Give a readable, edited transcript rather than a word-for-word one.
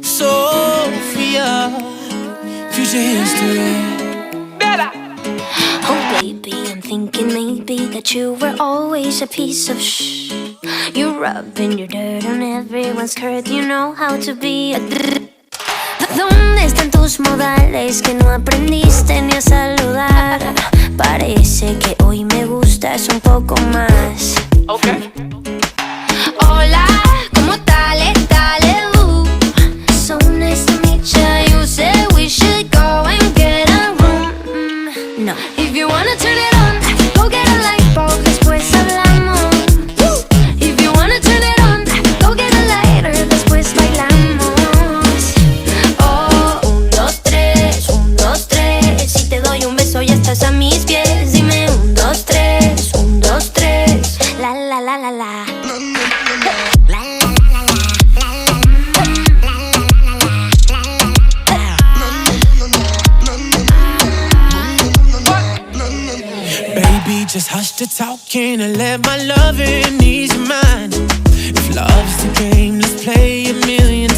Sophia, future history. Oh baby, I'm thinking maybe that you were always a piece of shh. You're rubbing your dirt on everyone's skirt. You know how to be a ¿Dónde están tus modales que no aprendiste ni a saludar? Parece que hoy me gustas un poco más. Okay. Hola, ¿cómo dale? So nice to meet ya. You said we should go and get a room. No. If you wanna turn it on, go get a light bulb, después hablamos. If you wanna turn it on, go get a lighter, después bailamos. Oh, 1, 2, 3, 1, 2, 3. Si te doy un beso ya estás a mis pies. Dime 1, 2, 3, 1, 2, 3. La la la la la. Just hush the talking and let my loving ease your mind. If love's the game, let's play a million